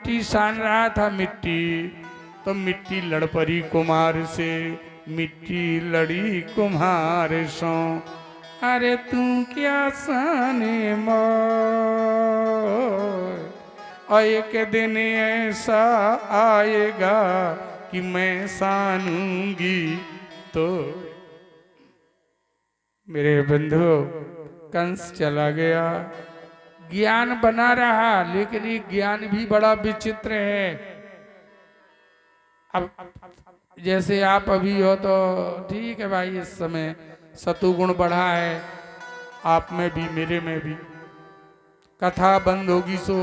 मिट्टी सान रहा था मिट्टी, तो मिट्टी लड़ पड़ी कुम्हार से, मिट्टी लड़ी कुम्हार सो। अरे तू क्या साने मोर, और एक दिन ऐसा आएगा कि मैं सानूंगी तो। मेरे बंधु, कंस चला गया, ज्ञान बना रहा, लेकिन ये ज्ञान भी बड़ा विचित्र है। अब जैसे आप अभी हो तो ठीक है भाई, इस समय सतुगुण बढ़ा है, आप में भी मेरे में भी। कथा बंद होगी सो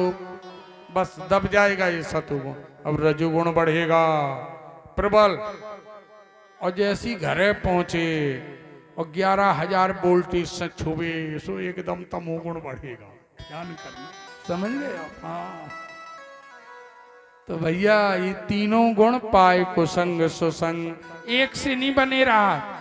बस दब जाएगा ये सतुगुण, अब रजोगुण बढ़ेगा प्रबल। और जैसी घरे पहुंचे और 11,000 वोल्टेज से छुए सो एकदम तमोगुण बढ़ेगा। ध्यान करना, समझ गए आप? हाँ, तो भैया ये तीनों गुण पाए कुसंग सुसंग, एक से नहीं बने रहा।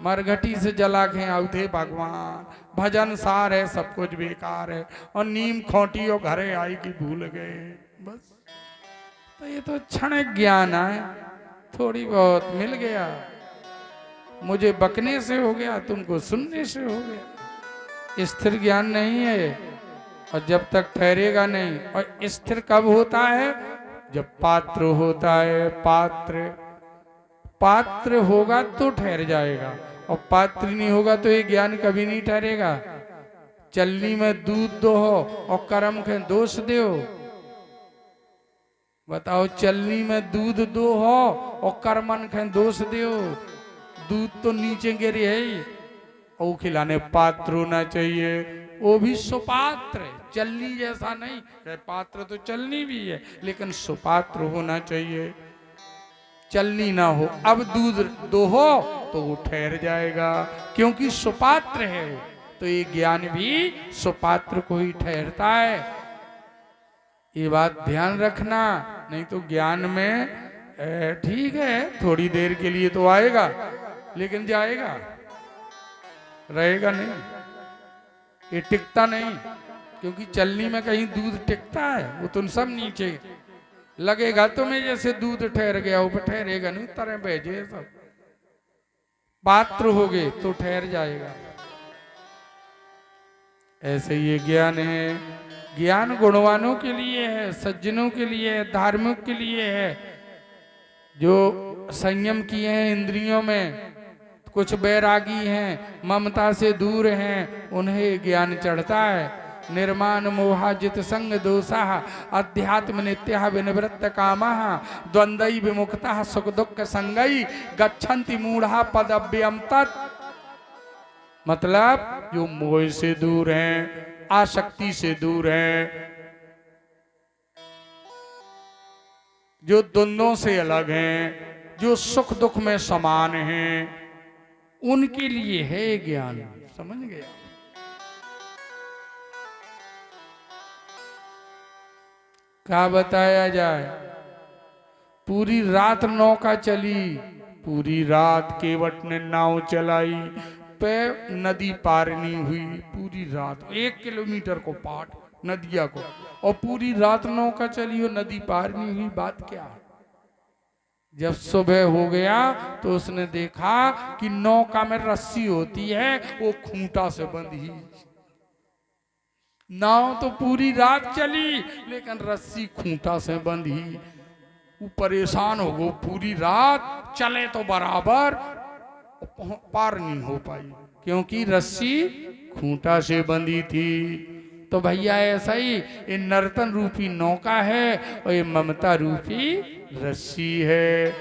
मरघटी से जला के आउथे भगवान, भजन सार है सब कुछ बेकार है, और नीम खोटी और घरे आई की भूल गए बस। तो ये तो क्षण ज्ञान है, थोड़ी बहुत मिल गया, मुझे बकने से हो गया, तुमको सुनने से हो गया। स्थिर ज्ञान नहीं है, और जब तक ठहरेगा नहीं। और स्थिर कब होता है? जब पात्र होता है। पात्र पात्र होगा तो ठहर जाएगा, और पात्र नहीं होगा तो ये ज्ञान कभी नहीं ठहरेगा। चलनी में दूध दो हो और कर्म के दोष दो, बताओ, चलनी में दूध दो हो और कर्मन के दोष दो, दूध तो नीचे गिरे है, और खिलाने पात्र होना चाहिए, वो भी सुपात्र, चलनी जैसा नहीं है। पात्र तो चलनी भी है, लेकिन सुपात्र होना चाहिए। चलनी ना हो, अब दूध दो हो तो वो ठहर जाएगा, क्योंकि सुपात्र है। तो ये ज्ञान भी सुपात्र को ही ठहरता है, ये बात ध्यान रखना। नहीं तो ज्ञान में ठीक है थोड़ी देर के लिए तो आएगा, लेकिन जाएगा, रहेगा नहीं, ये टिकता नहीं। क्योंकि चलनी में कहीं दूध टिकता है? वो तुम सब नीचे लगेगा तुम्हें जैसे दूध ठहर गया, ऊपर ठहरेगा नहीं, तरह भेजे सब। पात्र हो गए तो ठहर जाएगा। ऐसे ये ज्ञान है, ज्ञान गुणवानों के लिए है, सज्जनों के लिए है, धार्मिक के लिए है, जो संयम किए हैं इंद्रियों में, कुछ बैरागी हैं, ममता से दूर हैं, उन्हें ज्ञान चढ़ता है। निर्माण मोहाजित संग दोषा, अध्यात्म नित्य विनिवृत्त कामा, द्वंद्वई विमुक्ता सुख दुख संगई, गच्छन्ति मूढ़ा पदव्यम तत्। मतलब जो मोह से दूर हैं, आसक्ति से दूर हैं, जो द्वंद्वों से अलग हैं, जो सुख दुख में समान हैं, उनके लिए है ज्ञान। समझ गया? क्या बताया जाए? पूरी रात नौका चली, पूरी रात केवट ने नाव चलाई, पे नदी पार नहीं हुई, पूरी रात 1 किलोमीटर को पाट नदिया को, और पूरी रात नौका चली और नदी पार नहीं हुई। बात क्या? जब सुबह हो गया तो उसने देखा कि नौका में रस्सी होती है, वो खूंटा से बंधी। नाव तो पूरी रात चली, लेकिन रस्सी खूंटा से बंधी। वो परेशान हो गए, पूरी रात चले तो बराबर, पार नहीं हो पाई, क्योंकि रस्सी खूंटा से बंधी थी। तो भैया ऐसा ही ये नर्तन रूपी नौका है, और ये ममता रूपी रस्सी है।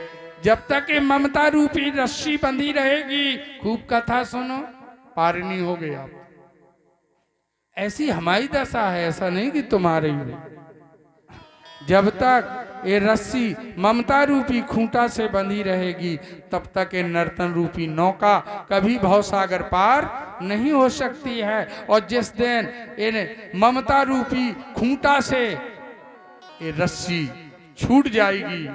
जब तक ये ममता रूपी रस्सी बंधी रहेगी, खूब कथा सुनो, पार नहीं हो गया। ऐसी हमारी दशा है, ऐसा नहीं कि तुम्हारी हो। जब तक ये रस्सी ममता रूपी खूंटा से बंधी रहेगी, तब तक ये नर्तन रूपी नौका कभी भवसागर पार नहीं हो सकती है। और जिस दिन इन ममता रूपी खूंटा से ये रस्सी छूट जाएगी,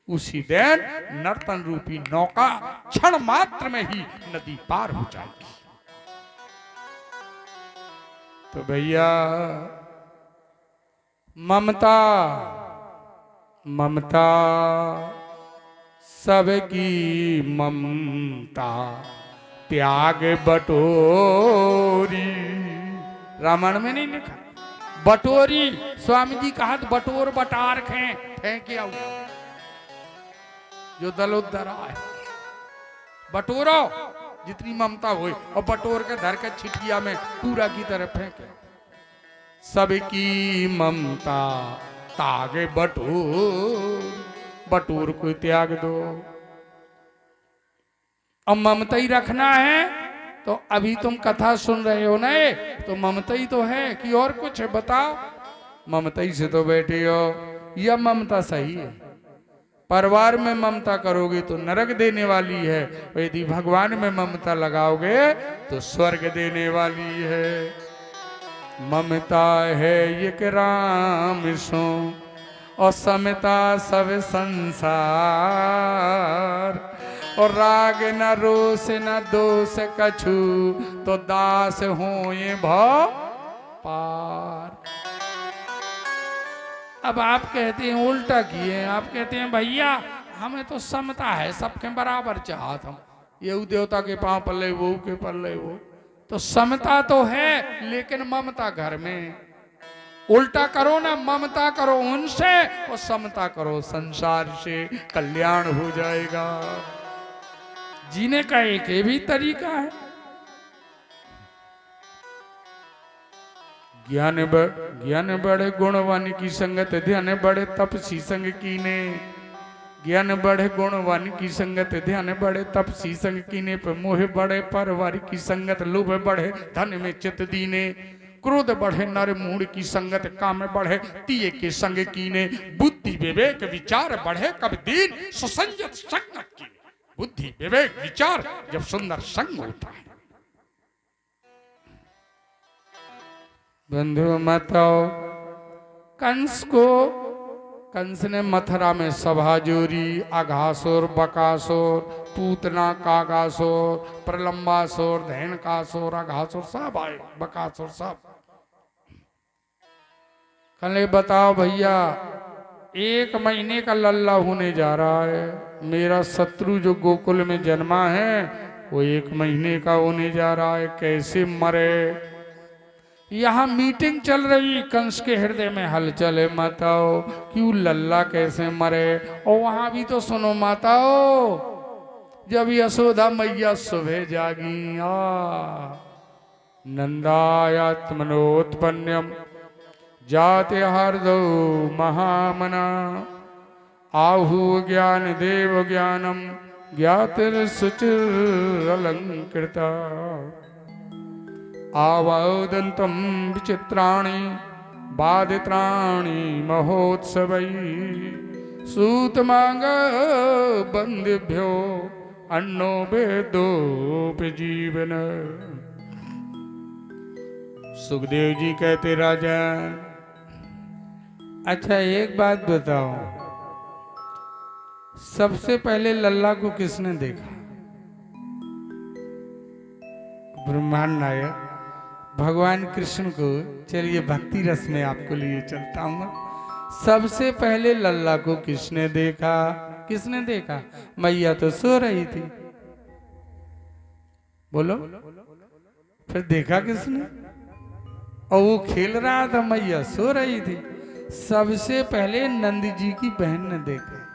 उसी दिन नर्तन रूपी नौका क्षण मात्र में ही नदी पार हो जाएगी। तो भैया ममता ममता सबकी ममता त्याग बटोरी। रामायण में नहीं लिखा बटोरी? स्वामी जी कहा बटोर बटार फेंक आओ जो दलोदरा है। बटोरो जितनी ममता हुई और बटोर के धर के छिटिया में पूरा की तरह फेंके। सबकी ममता तागे बटोर, बटोर को त्याग दो। अब ममता ही रखना है तो अभी तुम कथा सुन रहे हो ना, तो ममता ही तो है कि और कुछ है? बताओ। ममता ही से तो बैठे हो। यह ममता सही है? परिवार में ममता करोगे तो नरक देने वाली है, यदि भगवान में ममता लगाओगे तो स्वर्ग देने वाली है। ममता है एक राम सो और समता सब संसार, और राग न रोष न दोष कछु, तो दास होए भव पार। अब आप कहते हैं उल्टा किए, आप कहते हैं भैया हमें तो समता है, सबके बराबर चाहत हम, ये देवता के पांव पल्ले वो के पल्ले वो, तो समता तो है लेकिन ममता घर में। उल्टा करो ना, ममता करो उनसे और समता करो संसार से, कल्याण हो जाएगा। जीने का एक ये भी तरीका है। ज्ञान बढ़े गुणवान की संगत, ध्यान बढ़े तपसी संग कीने। ज्ञान बढ़े गुणवान की संगत, ध्यान बढ़े तपसी संग कीने। पे मोह बढ़े परवार की संगत, लोभ बढ़े धन में चित दीने। क्रोध बढ़े नर मूड की संगत, काम बढ़े तिये के संग कीने। बुद्धि विवेक विचार बढ़े कब दीन, सुसंजत संगत कीने। बुद्धि विवेक विचार जब सुंदर संग होता है। बंधु माताओ, कंस ने मथुरा में सभा जोरी, अघासुर बकासुर पूतना कागासुर प्रलंबासुर धैनकासुर अघासुर सब आए, बकासुर सब। कल बताओ भैया, 1 महीने का लल्ला होने जा रहा है। मेरा शत्रु जो गोकुल में जन्मा है वो 1 महीने का होने जा रहा है। कैसे मरे? यहाँ मीटिंग चल रही, कंस के हृदय में हलचल है। माताओ क्यों लल्ला कैसे मरे? और वहां भी तो सुनो माताओ, जब यशोदा मैया सुबह जागी, नंदायात्मनोत्पन्नम जाते हरदो महामना। आहु ज्ञान देव ज्ञानम ज्ञातिर सुचिर अलंकृता। आवदंतम विचित्राणि बाधित्राणि महोत्सवै। सूतमांग बंदिभ्यो अन्नो वेदोपि जीवन। सुखदेव जी कहते राजन, अच्छा एक बात बताओ, सबसे पहले लल्ला को किसने देखा? ब्रह्मांड नायक भगवान कृष्ण को। चलिए भक्ति रस में आपको लिए चलता हूँ। सबसे पहले लल्ला को किसने देखा? किसने देखा? मैया तो सो रही थी। बोलो, फिर देखा किसने? और वो खेल रहा था, मैया सो रही थी। सबसे पहले नंद जी की बहन ने देखा,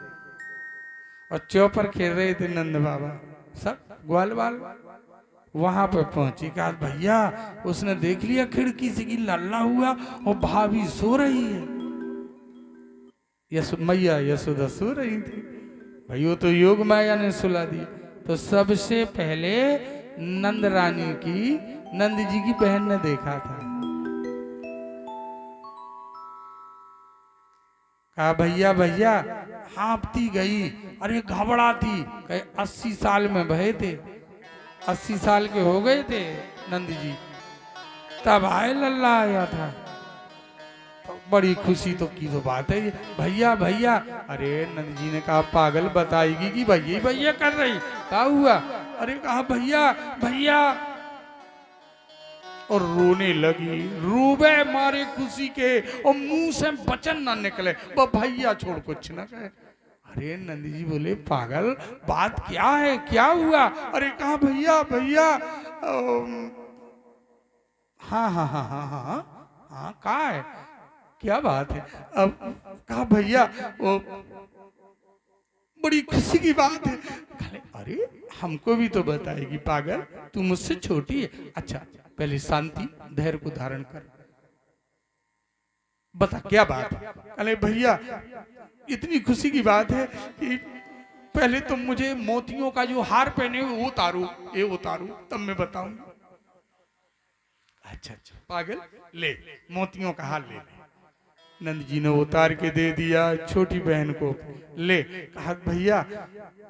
और चौपर खेल रहे थे नंद बाबा, सब ग्वाल बाल। वहां पर पहुंची, कहा भैया उसने देख लिया खिड़की से कि लल्ला हुआ और भाभी सो रही है। मैया यशोदा सो रही थी। भाई वो तो योग माया ने सुला दी। तो सबसे पहले नंद रानी की, नंद जी की बहन ने देखा था। कहा भैया भैया, हाँपती गई, अरे घबराती। कहे 80 साल में भये थे, 80 साल के हो गए थे नंद जी, तब आए लल्ला आया था। तो बड़ी खुशी तो की तो बात है भैया भैया। अरे नंद जी ने कहा पागल बताएगी कि भैया भैया कर रही, क्या हुआ? अरे कहा भैया भैया और रोने लगी, रूबे मारे खुशी के और मुंह से वचन ना निकले, वो भैया छोड़ कुछ ना कहे। अरे नंद जी बोले पागल बात क्या है, क्या हुआ? अरे कहा भैया भैया हाँ हाँ हाँ हाँ हाँ हाँ कहा है, क्या बात है? अब कहा भैया वो बड़ी खुशी की बात है। अरे हमको भी तो बताएगी पागल, तू मुझसे छोटी है। अच्छा पहले शांति धैर्य को धारण कर, बता क्या बात है? अरे भैया इतनी खुशी की बात है कि पहले तुम मुझे मोतियों का जो हार पहने हुए वो उतारो, ये उतारो तब मैं बताऊंगा। अच्छा अच्छा पागल ले मोतियों का हार ले। नंद जी ने उतार के दे दिया छोटी बहन को, ले कहा भैया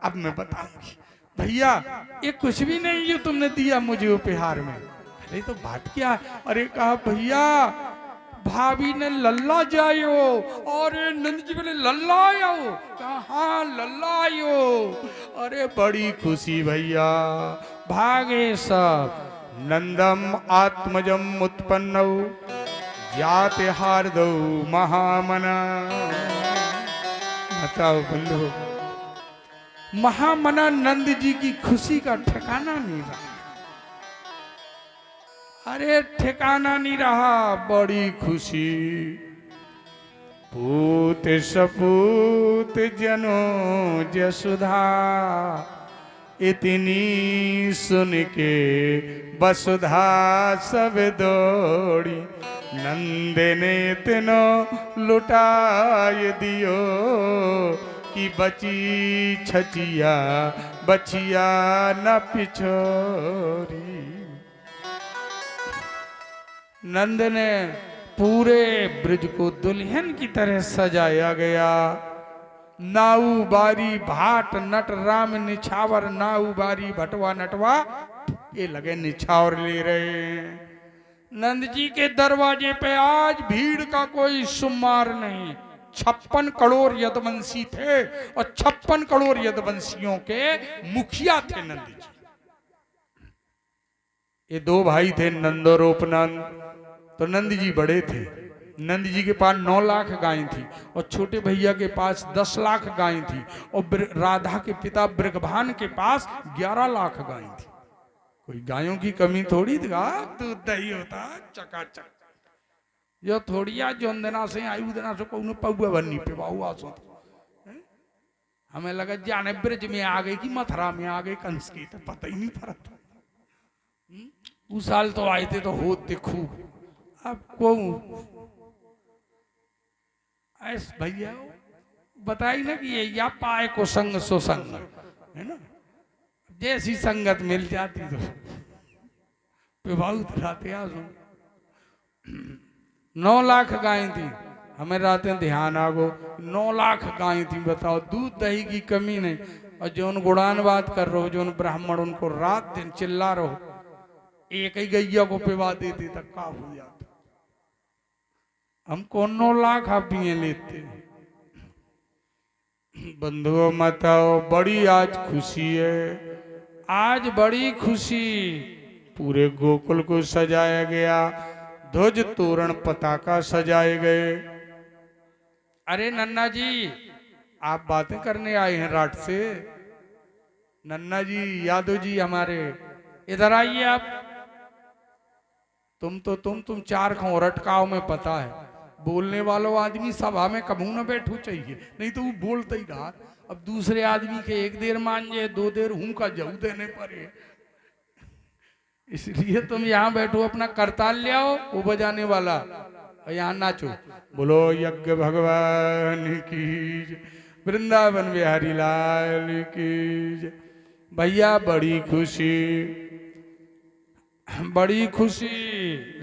अब मैं बताऊंगी। भैया ये कुछ भी नहीं जो तुमने दिया मुझे उपहार में। अरे तो बात क्या है? अरे कहा भैया भाभी ने लल्ला जायो। और नंद जी बोले लल्ला आयो? कहा हाँ लल्ला आयो। अरे बड़ी खुशी भैया, भागे सब नंदम आत्मजम उत्पन्न जाते हार्दौ महामना। बताओ बंधु, महामना नंद जी की खुशी का ठिकाना नहीं रहा। अरे ठिकाना नहीं रहा, बड़ी खुशी। पूत सपूत जनो जसुधा, इतनी सुन के वसुधा सब दौड़ी। नंद ने तिनो लुटाए दियो, कि बची छचिया बचिया न पिछोरी। नंद ने पूरे ब्रज को दुल्हन की तरह सजाया गया। नाऊ बारी भाट नट राम निछावर, नाऊ बारी भटवा नटवा ये लगे निछावर ले रहे हैं। नंद जी के दरवाजे पे आज भीड़ का कोई शुमार नहीं। 56 करोड़ यदुवंशी थे और 56 करोड़ यदुवंशियों के मुखिया थे नंद जी। ये दो भाई थे नंद और उपनंद। तो नंद जी बड़े थे, नंद जी के पास 9 लाख गायें थी और छोटे भैया के पास 10 लाख गायें थी और राधा के पिता ब्रगभान के पास 11 लाख गायें थी। कोई गायों की कमी थोड़ी थी, दूध दही होता चकाचक। जो थोड़िया जो देना से आयु देना से को पौआ बन्नी पे बाहुआ सो। हमें लगा जाने ब्रज में आ गई कि मथुरा में आ गई कंस की, तो पता ही नहीं पड़ा था। उस साल तो आए थे तो होते खूब। अब को ऐस भैया बताई ना कि ये या पाए को संग सो संग है ना, जैसी संगत मिल जाती तो बहुत राते आ 9 लाख गायें थी। हमें रातें ध्यान आ गो 9 लाख गायें थी। बताओ दूध दही की कमी नहीं। और जो उन गुणान बात कर रहे हो, जो उन ब्राह्मण उनको रात दिन चिल्ला रहो, एक ही गैया को पिवा देते तक का हो जाता। हमको 9 लाख आप भी लेते। बंधुओं बताओ बड़ी आज खुशी है, आज बड़ी खुशी। पूरे गोकुल को सजाया गया, ध्वज तोरण पताका सजाए गए। अरे नन्ना जी आप बातें करने आए हैं रात से? नन्ना जी यादव जी हमारे इधर आइए आप। तुम 4 खो रटकाओ में पता है। बोलने वालों आदमी सभा में कभू न बैठो चाहिए, नहीं तो वो बोलते ही रहा। अब दूसरे आदमी के 1 देर मान जाए 2 देर हूं का जऊ देने पड़े, इसलिए तुम यहाँ बैठो, अपना करताल ले आओ वो बजाने वाला और यहाँ नाचो। बोलो यज्ञ भगवान की, वृंदावन बिहारी लाल की। भैया बड़ी खुशी, बड़ी खुशी।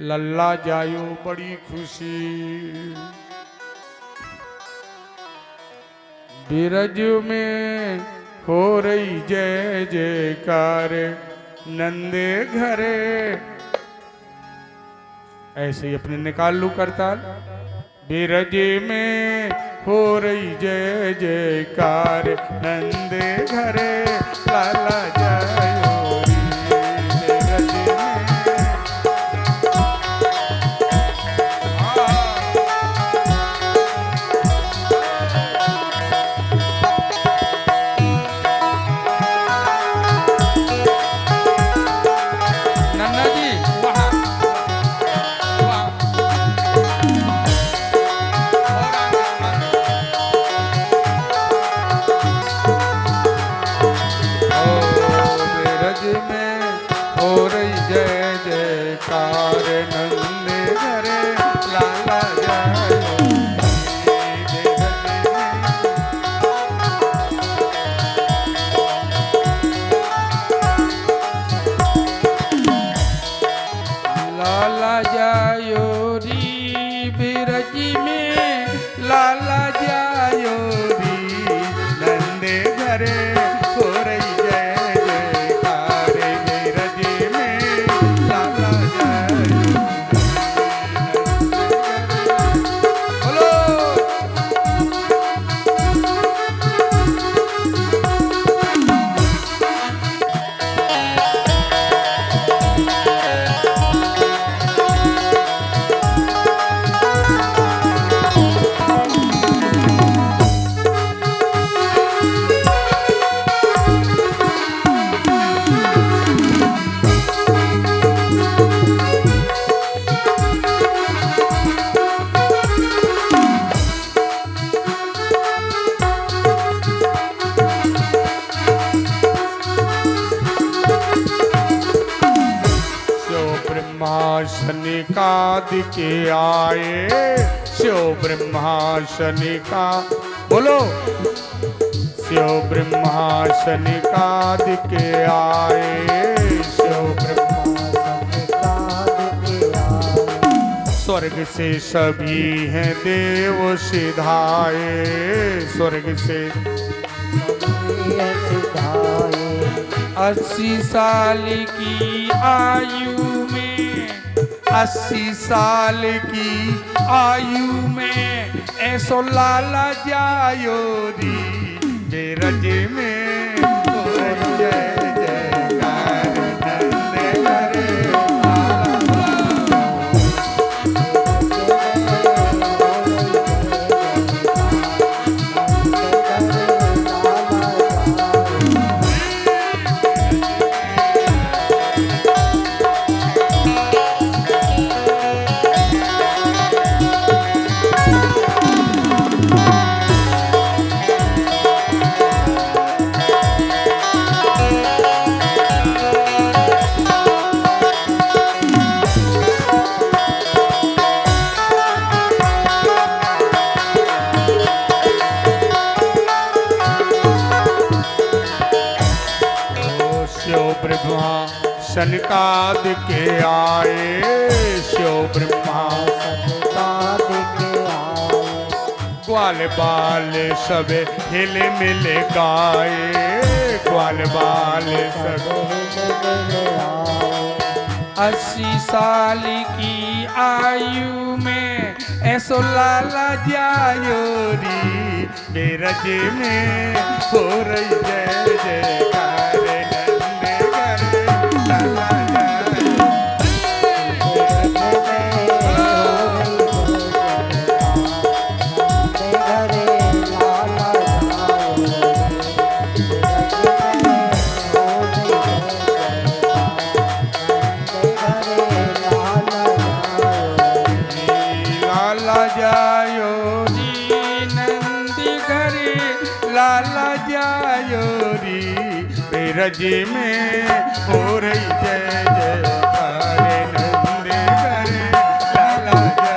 लल्ला जायो बड़ी खुशी। बिरज में हो रही जय जयकार, नंदे घरे। ऐसे ही अपने निकाल लू करताल। बिरज में हो रही जय जयकार, नंदे घरे लाला जायो रे। बिरज में लाला जायो री नंदे घरे हो रही जय जयकार जय रजे में लाला जायो बोलो। शनिकाद के आए शिव ब्रह्मा शनिका बोलो शिव ब्रह्मा शनिकाद के आए शिव ब्रह्मा शनिकाद के आए स्वर्ग से सभी हैं देव सिधाए स्वर्ग से सभी हैं सिधाए 80 साल की आयु में 80 साल की आयु में ऐसो लाला जायो री बेरज में जय जयकार नंद घरे शनिकाद के आए शिव ब्रह्मा शनिकाद के आए ग्वाल बाल सब हिले मिले गाए ग्वाल बाल सब हिले मिले आए 80 साल की आयु में ऐसो लाला जायो री बेरज में हो रही जय जयकार रज में हो रही जय जयकार नंद घरे लाला जायो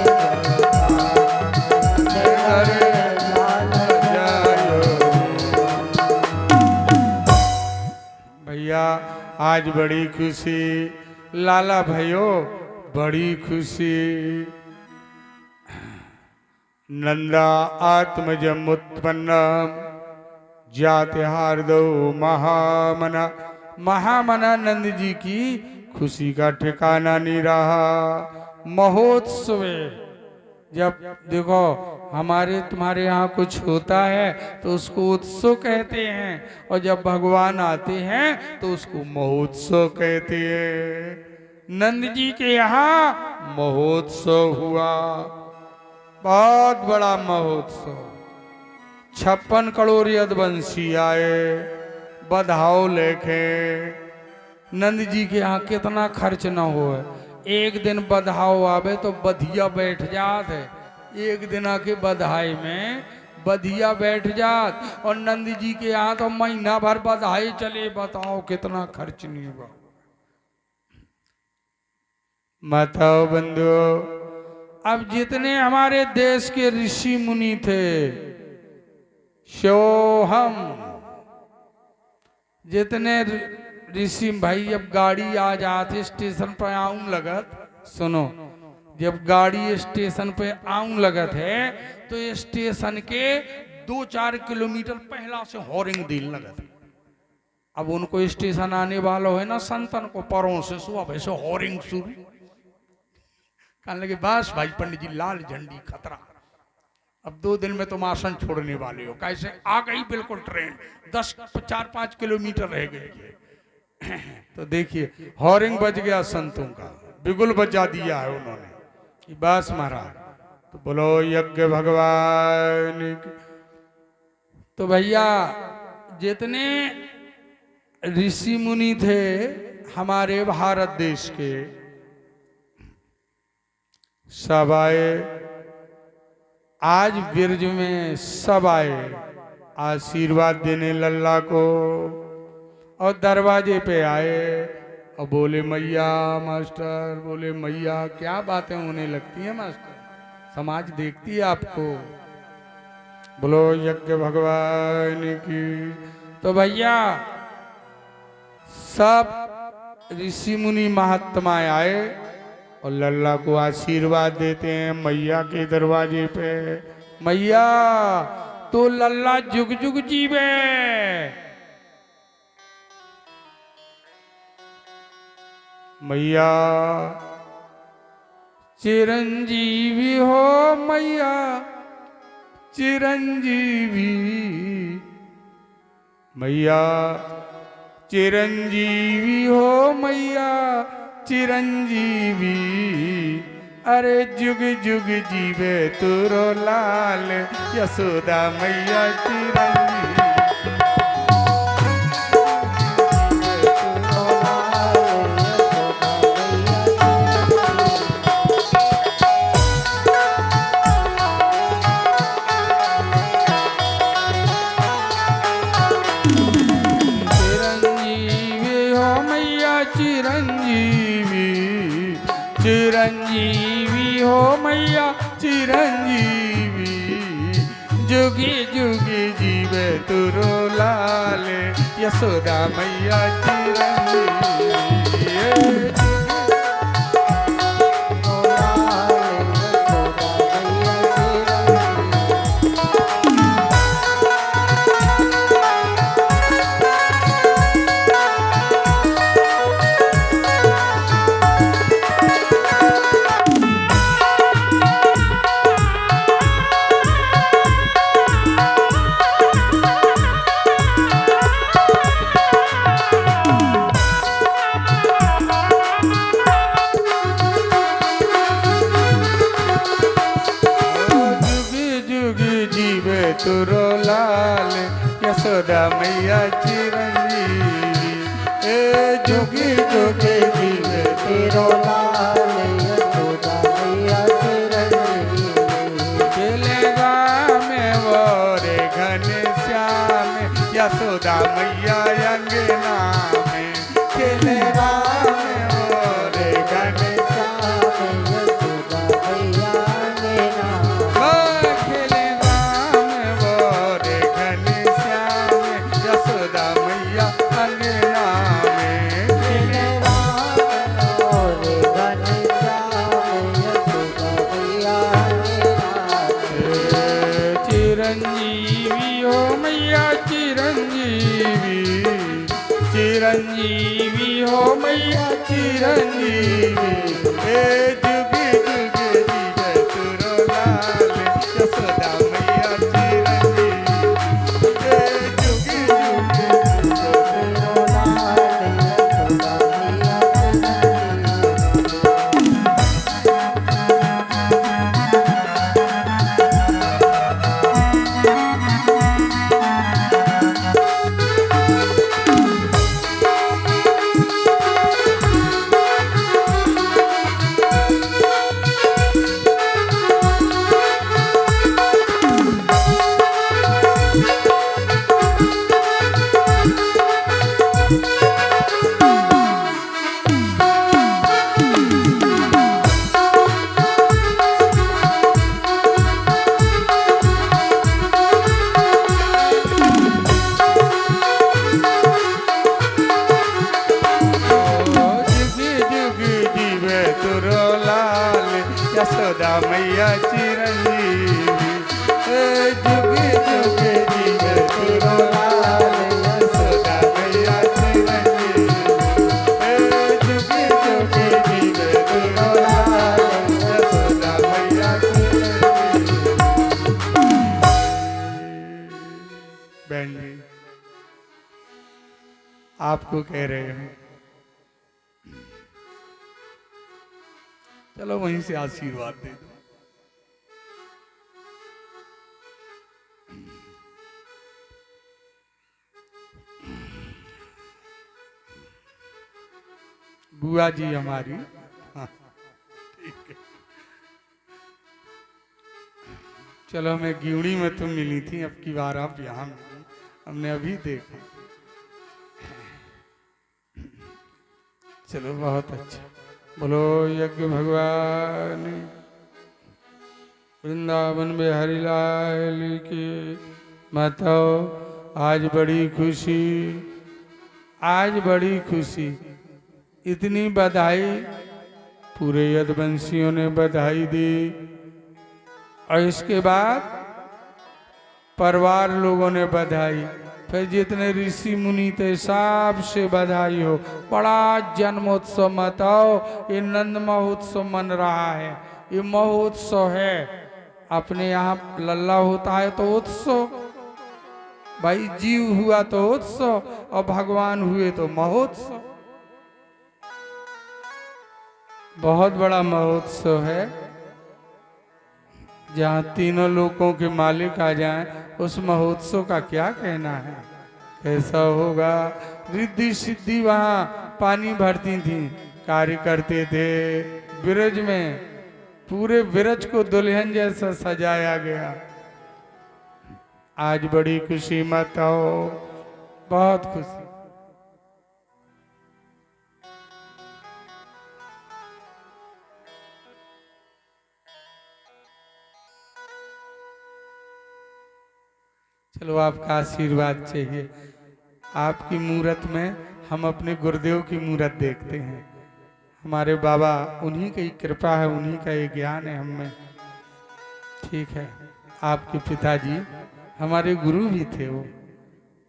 रज में हो रही भैया आज बड़ी खुशी लाला भाइयों बड़ी खुशी नंदा आत्मजमुत्पन्नम जाते हार्दो महामना महामना नंद जी की खुशी का ठिकाना नहीं रहा। महोत्सव जब देखो हमारे तुम्हारे यहाँ कुछ होता है तो उसको उत्सव कहते हैं और जब भगवान आते हैं तो उसको महोत्सव कहते हैं। नंद जी के यहाँ महोत्सव हुआ, बहुत बड़ा महोत्सव। 56 करोड़ यदुवंशी आए, बधाओ लेके। नंद जी के यहाँ कितना खर्च न हो, एक दिन बधाओ आवे तो बधिया बैठ जात है, एक दिन आके बधाई में बधिया बैठ जात। और नंद जी के यहाँ तो महीना भर बधाई चले, बताओ कितना खर्च नहीं हुआ। माताओं बंधु, अब जितने हमारे देश के ऋषि मुनि थे सोहम। जितने ऋषि भाई अब गाड़ी आ जाती स्टेशन पर आऊं लगत, सुनो, जब गाड़ी स्टेशन पे आऊं लगत है तो स्टेशन के 2-4 किलोमीटर पहला से हॉरिंग दिल लगत। अब उनको स्टेशन आने वाला है ना संतन को परों से सुबह से हॉरिंग शुरू। कहने लगे बस भाई पंडित जी लाल झंडी खतरा, अब 2 दिन में तुम आसन छोड़ने वाले हो। कैसे आ गई बिल्कुल ट्रेन, 4-5 किलोमीटर रह गए। तो देखिए हॉरिंग बज गया संतों का, बिगुल बजा दिया है उन्होंने, बस महाराज। तो बोलो यज्ञ भगवान की। तो भैया जितने ऋषि मुनि थे हमारे भारत देश के, सब आए आज बिरज में, सब आए आशीर्वाद देने लल्ला को। और दरवाजे पे आए और बोले मैया मास्टर, बोले मैया। क्या बातें होने लगती हैं मास्टर, समाज देखती है आपको। बोलो यज्ञ भगवान की। तो भैया सब ऋषि मुनि महात्मा आए और लल्ला को आशीर्वाद देते हैं मैया के दरवाजे पे। मैया तो लल्ला जुग जुग जीवे। मैया चिरंजीवी हो, मैया चिरंजीवी। मैया चिरंजीवी हो, मैया चिरंजीवी। अरे जुग जुग जीवे तुरो लाल, यशोदा मैया चिरंजीवी। चिरंजीवी हो मैया चिरंजीवी। जुगी जुगी जीवे तुरो लाल, यशोदा मैया चिरंजीवी। तुरो लाल, यशोदा मैया चिरंजीवी। ए जुगी जुगी जीवे तुरो लाल, यशोदा मैया चिरंजीवी। खेलेगा में वो रे घनश्याम, यशोदा मैया अंगना में। खेलेगा में वो रे घनश्याम, यशोदा मैया अंगना में। खेलेगा में वो रे घनश्याम, यशोदा मैया अंगना में। खेलेगा में वो रे घनश्याम, यशोदा मैया अंगना में। चिरंजीवी हो मैया चिरंजीवी। चिरंजीवी हो मैया चिरंजीवी। ए जुगी जुगी जीवे तुरो लाल, यशोदा मैया चिरंजीवी। ए जुगी जुगी जीवे तुरो लाल, यशोदा मैया चिरंजीवी। दूरो लाल यशोदा मैया चिरंजीवी जुगी जुगी जीवे दूरो लाल यशोदा मैया चिरंजीवी। बहन जी आपको कह रहे हैं, चलो वहीं से आशीर्वाद दे दो। बुआ जी हमारी, हाँ ठीक है। चलो मैं गिवड़ी में तुम मिली थी, अब की बार आप यहाँ मिली, हमने अभी देखा। चलो बहुत अच्छा। बोलो यज्ञ भगवान वृंदावन बिहारी लाल की। माताओ आज बड़ी खुशी, आज बड़ी खुशी, इतनी बधाई, पूरे यदुवंशियों ने बधाई दी और इसके बाद परिवार लोगों ने बधाई, फिर जितने ऋषि मुनि थे सब से बधाई हो। बड़ा जन्मोत्सव मताओ, ये नंद महोत्सव मन रहा है, ये महोत्सव है। अपने यहाँ लल्ला होता है तो उत्सव, भाई जीव हुआ तो उत्सव और भगवान हुए तो महोत्सव। बहुत बड़ा महोत्सव है, जहाँ तीनों लोकों के मालिक आ जाएं, उस महोत्सव का क्या कहना है, कैसा होगा। रिद्धि सिद्धि वहाँ पानी भरती थी, कार्य करते थे ब्रज में, पूरे ब्रज को दुल्हन जैसा सजाया गया। आज बड़ी खुशी माताओ, बहुत खुशी। चलो आपका आशीर्वाद चाहिए। आपकी मूरत में हम अपने गुरुदेव की मूरत देखते हैं। हमारे बाबा, उन्हीं की कृपा है, उन्हीं का ये ज्ञान है हम में। ठीक है, आपके पिताजी हमारे गुरु भी थे, वो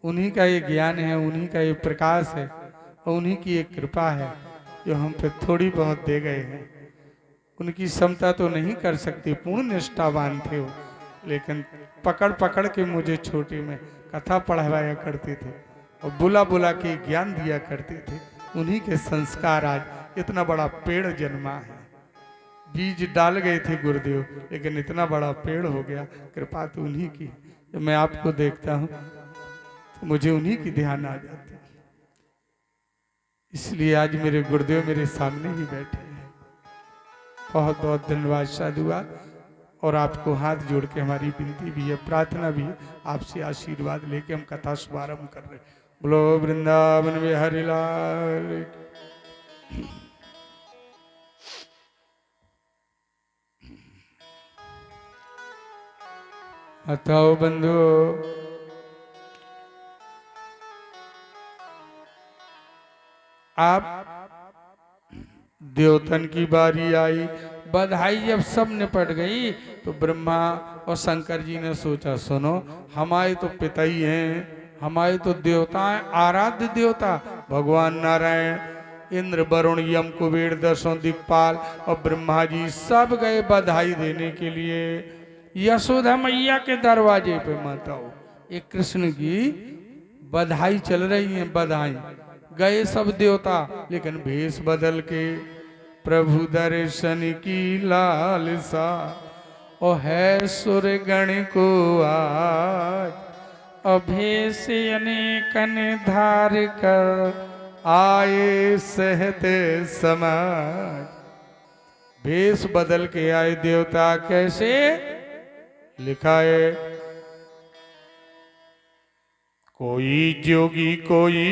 उन्हीं का ये ज्ञान है, उन्हीं का ये प्रकाश है और उन्हीं की एक कृपा है जो हम पे थोड़ी बहुत दे गए हैं। उनकी क्षमता तो नहीं कर सकती, पूर्ण निष्ठावान थे वो, लेकिन पकड़ पकड़ के मुझे छोटे में कथा पढ़वाया करते थे और बुला बुला के ज्ञान दिया करते थे। उन्हीं के संस्कार आज इतना बड़ा पेड़ जन्मा है। बीज डाल गए थे गुरुदेव, लेकिन इतना बड़ा पेड़ हो गया, कृपा तो उन्हीं की। जब मैं आपको देखता हूँ तो मुझे उन्हीं की ध्यान आ जाती है। इसलिए आज मेरे गुरुदेव मेरे सामने ही बैठे हैं। बहुत बहुत धन्यवाद, साधुवाद। और आपको हाथ जोड़ के हमारी विनती भी है, प्रार्थना भी है, आपसे आशीर्वाद लेके हम कथा शुभारंभ कर रहे हैं। बोलो वृंदावन बिहारी लाल। हथाओ बंधु, आप देवतन की बारी आई, बधाई जब सब निपट गई तो ब्रह्मा और शंकर जी ने सोचा, सुनो हमारे तो पिता ही हैं, हमारे तो देवता हैं, आराध्य देवता भगवान नारायण, इंद्र वरुण यम कुबेर दसों दिक्पाल और ब्रह्मा जी सब गए बधाई देने के लिए यशोदा मैया के दरवाजे पे। माताओ एक कृष्ण की बधाई चल रही है, बधाई गए सब देवता, लेकिन भेष बदल के प्रभु दर्शन की लालसा ओ है सुर गण को आज, अभेष अनेकन धार कर आए सहते समाज। भेष बदल के आए देवता, कैसे लिखा है, कोई जोगी कोई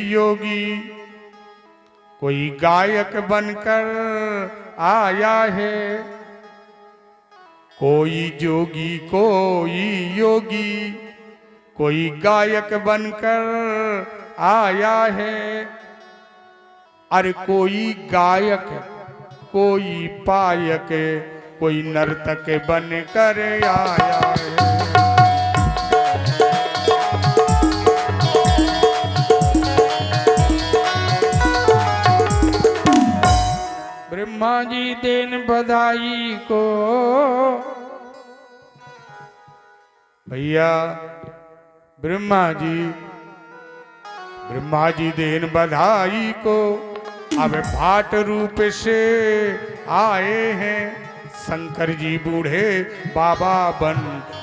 योगी, कोई गायक बनकर आया है, कोई जोगी कोई योगी, कोई गायक बनकर आया है। अरे कोई गायक, कोई पायक, कोई नर्तक बनकर आया है। जी देन बधाई को। भैया ब्रह्मा जी देन बधाई को, अब भाट रूप से आए हैं शंकर जी बूढ़े बाबा बन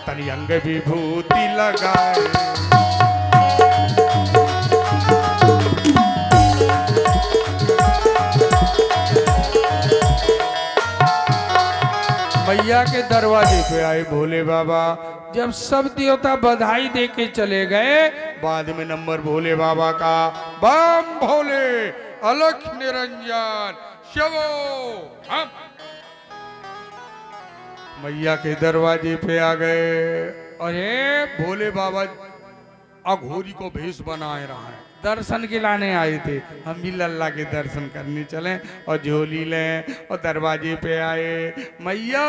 तलियंग विभूति लगाए। मैया के दरवाजे पे आए भोले बाबा। जब सब देवता बधाई दे के चले गए, बाद में नंबर भोले बाबा का, बम भोले अलख निरंजन शिवो हम। मैया के दरवाजे पे आ गए। अरे भोले बाबा अघोरी को भेष बनाए रहा है, दर्शन के लाने आए थे। हम भी लल्ला के दर्शन करने चले और झोली लें और दरवाजे पे आए। मैया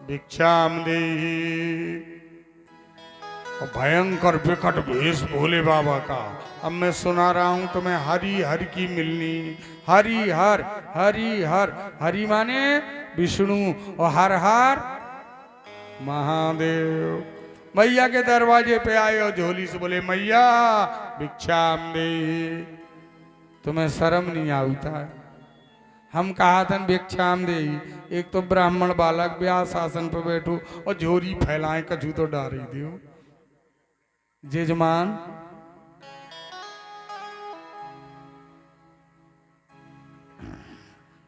भिक्षाम देहि। और भयंकर विकट भेष भोले बाबा का। अब मैं सुना रहा हूं तुम्हें हरि हर की मिलनी। हरि हर हरि हर, हरि माने विष्णु और हर हर महादेव। मैया के दरवाजे पे आए और झोली से बोले, मैया भिक्षाम देहि। तुम्हें शर्म नहीं आता है? हम कहा था भिक्षाम देहि, एक तो ब्राह्मण बालक ब्यास आसन पर बैठो और झोरी फैलाए, कछु तो डारी दियो। जजमान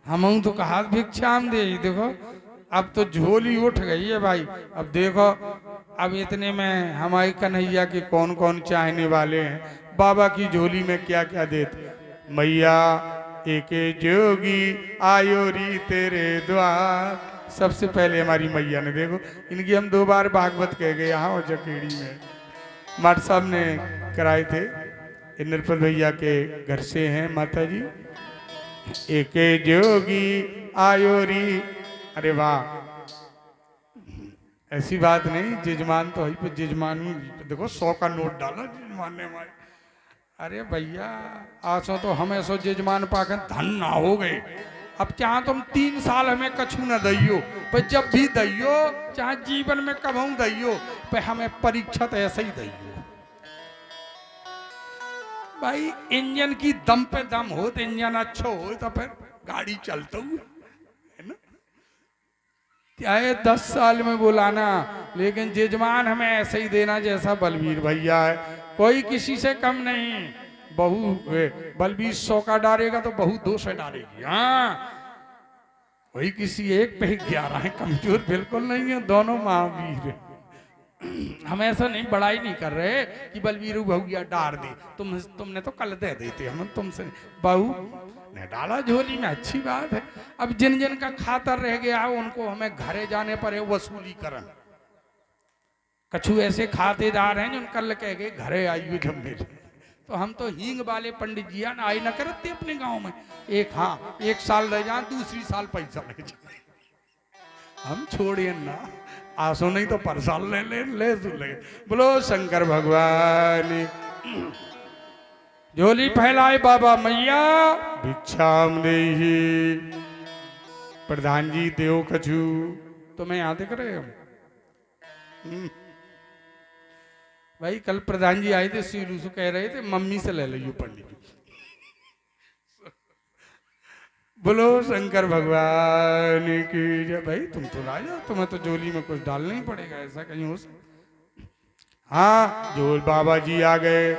हम तो कहा भिक्षाम देहि। देखो अब तो झोली उठ गई है भाई। अब देखो अब इतने में हमारी कन्हैया के कौन कौन चाहने वाले हैं। बाबा की झोली में क्या क्या देते। मैया एके जोगी आयोरी तेरे द्वार। सबसे पहले हमारी मैया ने, देखो इनकी हम 2 बार भागवत कह गए यहाँ और जकेड़ी में। माट साहब ने कराए थे, नरपत भैया के घर से हैं माता जी। एके जोगी आयोरी। अरे वाह, ऐसी बात नहीं, जजमान तो है पे जजमान। देखो 100 का नोट डाला जजमान ने हमारे। अरे भैया आसो तो हम ऐसो जजमान पाकर धन ना हो गए। अब चाहे तुम 3 साल हमें कछु न दइयो, पर जब भी दइयो, चाहे जीवन में कबहू दइयो, पर हमें परीक्षा तो ऐसे ही दइयो। भाई इंजन की दम पे दम हो तो इंजन अच्छा हो तो फिर गाड़ी चलता हुआ है ना। चाहे 10 साल में बुलाना, लेकिन जजमान हमें ऐसे ही देना जैसा बलबीर भैया है। कोई किसी से कम नहीं। बहू बलबीर 100 का डालेगा तो बहू 200 डालेगी। हाँ वही किसी एक पे 11 है, कमजोर बिल्कुल नहीं है, दोनों महावीर। हम ऐसा नहीं, बड़ाई नहीं कर रहे कि बलबीरू भैया डाल दे। तुमने तो कल दे देते, हम तुमसे बहू ने डाला झोली में, अच्छी बात है। अब जिन जिन का खातर रह गया उनको हमें घरे जाने पर है वसूली करन। कछु ऐसे खातेदार हैं जो कल कह गए घरे आइए जब मेरे, तो हम तो हींग वाले पंडित जी ना आई ना करते अपने गांव में। एक साल रह जाए, दूसरी साल पैसा ले जाए। हम छोड़िए ना, आसो नहीं तो परसाल ले बोलो शंकर भगवान। झोली फैलाए बाबा, मैया भिक्षाम देहि। प्रधान जी देव कछु तुम्हें याद करे हम। भाई कल प्रधान जी आए थे, सीलू से कह रहे थे मम्मी से ले लो पंडित जी। बोलो शंकर भगवान की जय। भाई तुम तो राजा, तुम्हें तो झोली में कुछ डालना ही पड़ेगा, ऐसा कहीं हो सकता। हाँ झोल बाबा जी आ गए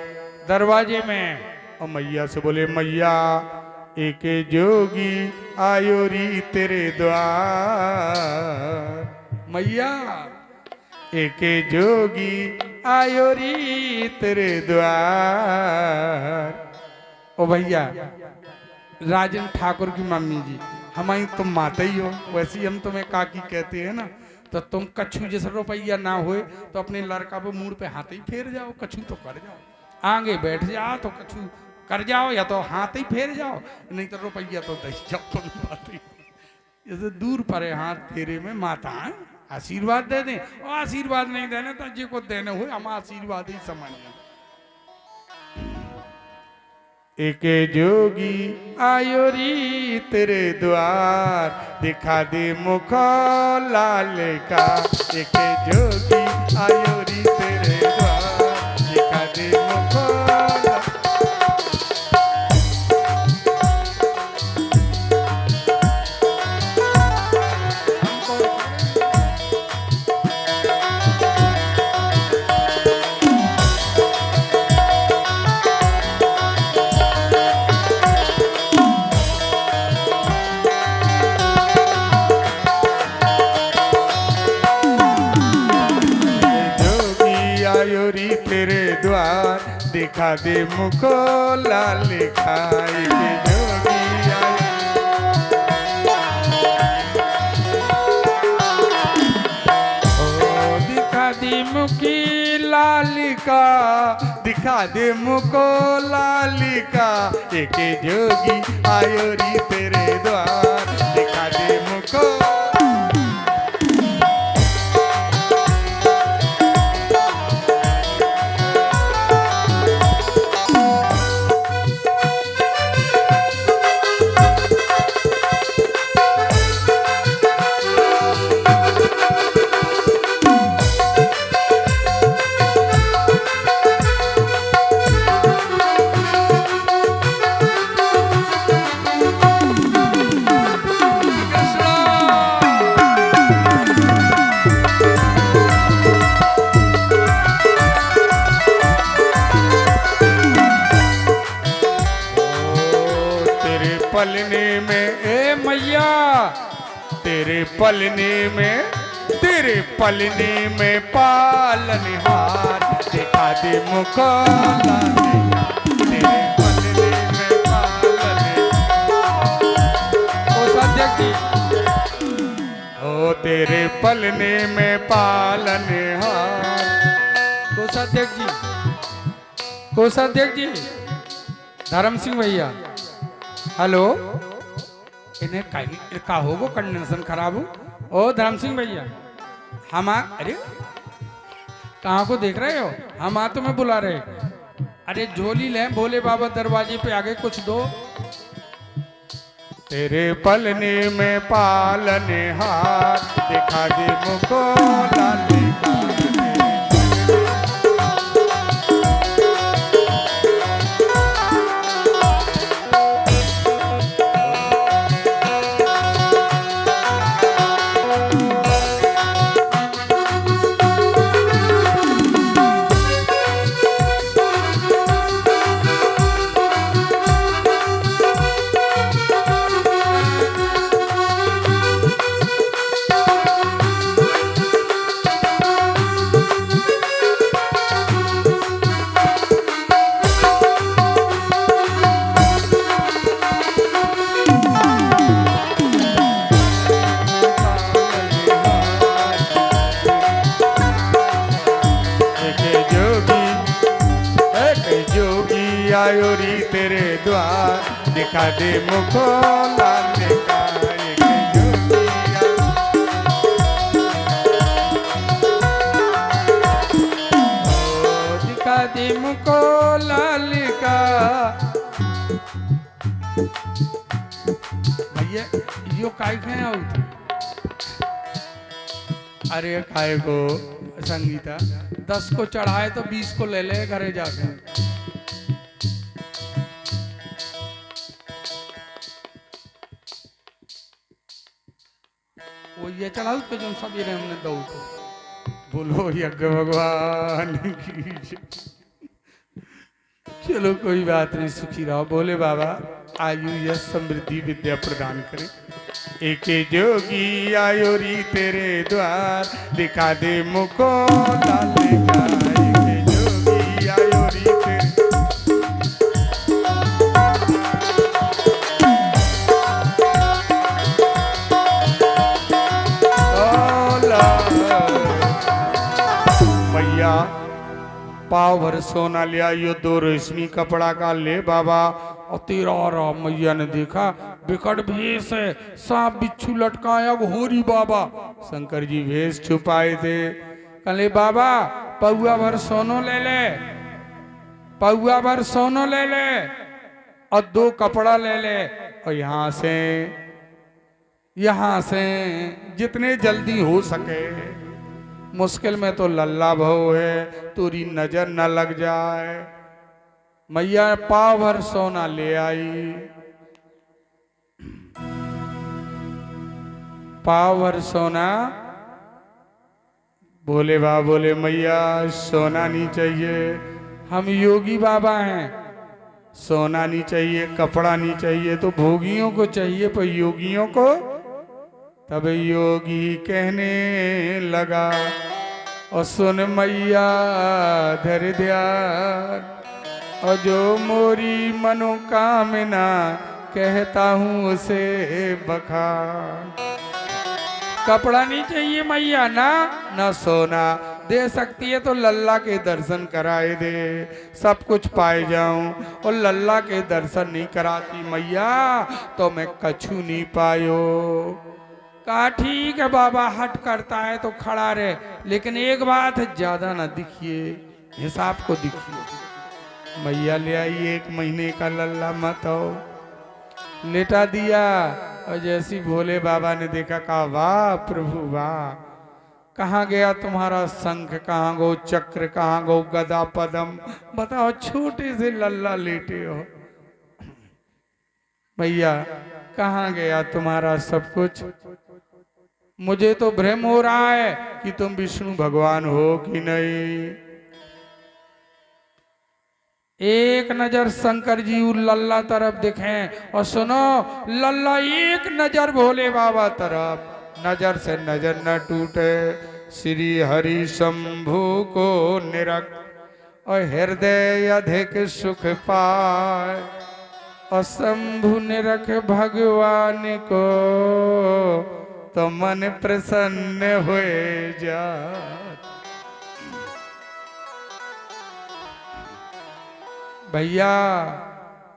दरवाजे में और मैया से बोले, मैया एके जोगी आयोरी तेरे द्वार। मैया एके जोगी आयोरी तेरे द्वार। ओ भैया राजन ठाकुर की मम्मी जी, हमारी तुम माता ही हो, वैसी हम तुम्हें काकी कहते हैं ना। तो तुम कछु जैसे रुपया ना होए तो अपने लड़का पे मुंह पे हाथ ही फेर जाओ, कछु तो कर जाओ। आगे बैठ जाओ तो कछु कर जाओ, या तो हाथ ही फेर जाओ, नहीं तो रुपया तो दे जाओ। तुम बात ही जैसे दूर परे हाथ फेरे में माता है, आशीर्वाद दे दें। और आशीर्वाद नहीं देने तो जी को देने हुए, हम आशीर्वाद ही समझ। एक जोगी आयो री तेरे द्वार, दिखा दे मुख लाल का। एक जोगी आयो री तेरे द्वार, दिखा दे मुख लाल। तेरे द्वार, दिखा दे मुख लाल खाई के जोगी आयो। ओ दिखा दे मुखी लाल का, दिखा दे मुख लाल का। एक जोगी आयो री तेरे द्वार, दिखा दे मुख। पलने में ए मैया, तेरे पलने में, तेरे पलने में पालनहार, दिखा दे मुख लाल का। तेरे पलने में पालनहार। ओ तेरे पलने में पालनहार। कोषाध्यक्ष जी, कोषाध्यक्ष जी, धर्म सिंह भैया, हेलो। इन्हें का होगो कंडीशन खराब हो। ओ धर्म सिंह भैया, हम अरे कहाँ को देख रहे हो? हम तुम्हें बुला रहे। अरे झोली ले, भोले बाबा दरवाजे पे आगे कुछ दो। तेरे पलने में पालनहार, दिखा दे मुख लाल का। आयो री तेरे द्वार, दिखा दे मुख लाल का। एक जोगी ओ दिखा दे मुख लाल का। भैया यो काय खाए आउट? अरे काय को संगीता 10 को चढ़ाए तो 20 को ले ले घरे जाके। वो ये चढ़ाऊ के जो सवेरे हमने दो को बोलो यज्ञ भगवान की जय। चलो कोई बात नहीं, सुखी रहो। बोले बाबा आयु यश समृद्धि विद्या प्रदान करे। एक जोगी आयो री तेरे द्वार, दिखा दे मुख लाल का। एक जोगी आयो री तेरे। मैया पाव भर सोना लिया, यो 2 रेशमी कपड़ा का ले बाबा। और तेरा राम मैया ने देखा बिकट भेष है, सांप बिच्छू लटकाया घोरी बाबा। शंकर जी भेष छुपाए थे। कले बाबा पौआ भर सोनो ले ले, पौआ भर सोनो ले ले। और 2 कपड़ा ले ले और यहाँ से जितने जल्दी हो सके। मुश्किल में तो लल्ला भव है, तुरी नजर न लग जाए। मैया पाव भर सोना ले आई, पाव भर सोना। बोले बा बोले मैया सोना नहीं चाहिए, हम योगी बाबा हैं, सोना नहीं चाहिए, कपड़ा नहीं चाहिए, तो भोगियों को चाहिए, पर योगियों को। तब योगी कहने लगा, और सुन मैया धर ध्यान, और जो मोरी मनोकामना कहता हूँ उसे बखान। कपड़ा नहीं चाहिए मैया, ना सोना, दे सकती है तो लल्ला के दर्शन कराए दे, सब कुछ पाए जाऊं। और लल्ला के दर्शन नहीं कराती मैया तो मैं कछु नहीं पायो। कहा ठीक है बाबा, हट करता है तो खड़ा रहे, लेकिन एक बात है, ज्यादा ना दिखिए, हिसाब को दिखिए। मैया ले आई 1 महीने का लल्ला, मत हो, लेटा दिया। और जैसी भोले बाबा ने देखा, कहा वाह प्रभु वाह, कहाँ गया तुम्हारा शंख, कहाँ गो चक्र, कहाँ गो गदा पदम, बताओ छोटे से लल्ला लेटे हो। भैया कहाँ गया तुम्हारा सब कुछ। मुझे तो भ्रम हो रहा है कि तुम विष्णु भगवान हो कि नहीं। एक नजर शंकर जी लल्ला तरफ दिखें, और सुनो लल्ला एक नजर भोले बाबा तरफ, नजर से नजर न टूटे। श्री हरि शंभु को निरख, और हृदय अधिक सुख पाए। और शंभु निरख भगवान को, तो मन प्रसन्न हुए जा। भैया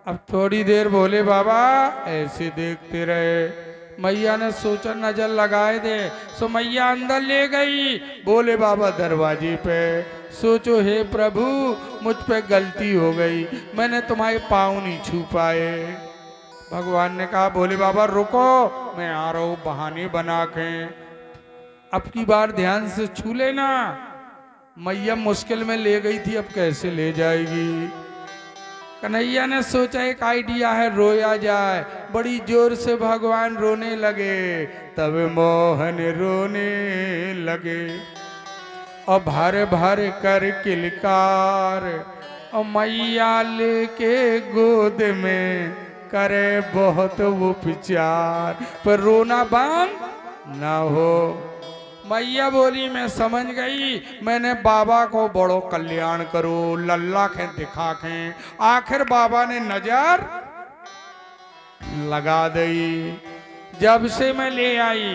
अब थोड़ी देर भोले बाबा ऐसे देखते रहे। मैया ने सोचा नजर लगाए दे, सो मैया अंदर ले गई, भोले बाबा दरवाजे पे। सोचो हे प्रभु मुझ पे गलती हो गई, मैंने तुम्हारे पाँव नहीं छू पाए। भगवान ने कहा भोले बाबा रुको, मैं आ रहा हूँ बहाने बना के, अब की बार ध्यान से छू लेना। मैया मुश्किल में ले गई थी, अब कैसे ले जाएगी। कन्हैया ने सोचा एक आइडिया है, रोया जाए। बड़ी जोर से भगवान रोने लगे, तब मोहन रोने लगे, और भार भार कर किलकार, और मैया लेके गोद में करे बहुत उपचार, पर रोना बंद ना हो। मैया बोली मैं समझ गई, मैंने बाबा को बड़ो कल्याण करो, लल्ला के दिखा के। आखिर बाबा ने नजर लगा दी। जब से मैं ले आई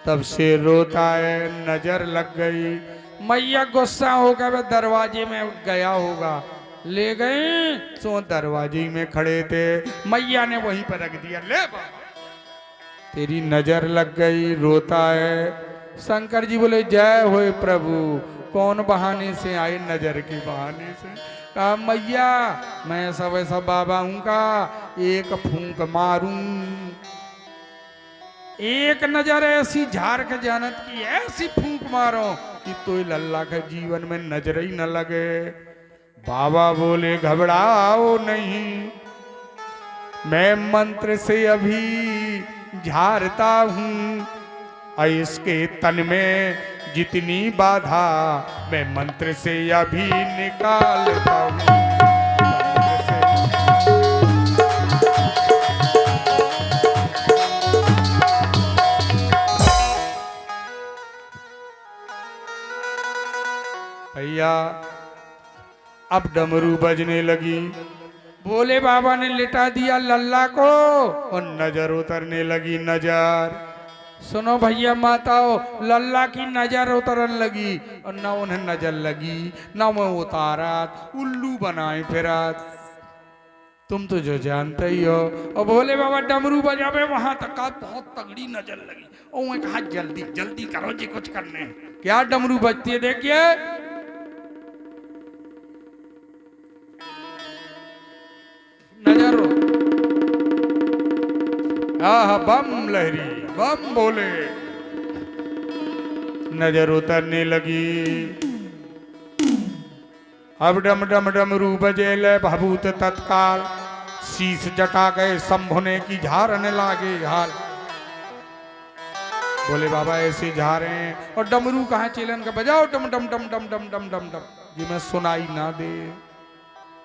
तब से रोता है, नजर लग गई। मैया गुस्सा होकर वह दरवाजे में गया होगा, ले गए सो दरवाजे में खड़े थे। मैया ने वहीं पर रख दिया, ले बाबा तेरी नजर लग गई, रोता है। शंकर जी बोले जय होए प्रभु, कौन बहाने से आए, नजर के बहाने से। कहा मैया मैं सब ऐसा बाबा हूं का, एक फूंक मारूं, एक नजर ऐसी झाड़ के जानत की ऐसी फूंक मारो कि तो लल्ला के जीवन में नजर ही न लगे। बाबा बोले घबराओ नहीं, मैं मंत्र से अभी झाड़ता हूं, और इसके तन में जितनी बाधा मैं मंत्र से अभी निकालता हूं। भैया अब डमरू बजने लगी, भोले बाबा ने लिटा दिया लल्ला को, और नजर उतरने लगी। नजर सुनो भैया माताओ, लल्ला की नजर उतरने लगी, और न उन्हें नजर लगी न वो उतारत, उल्लू बनाए फिरत। तुम तो जो जानते ही हो। और भोले बाबा डमरू बजावे वहां तक का बहुत तगड़ी नजर लगी। और मैं कहा जल्दी जल्दी करो जी, कुछ करने। क्या डमरू बजती है देखिए, नजर आह बम लहरी, बम बोले। नजर उतरने लगी। अब डम डम डमरू बजे ले भभूत तत्काल, शीश जटा गए शंभुने की झारने लागे हाल। बोले बाबा ऐसे झारे हैं और डमरू कहाँ चेलन का बजाओ डम डम डम डम डम डम डम डम, जी मैं सुनाई ना दे।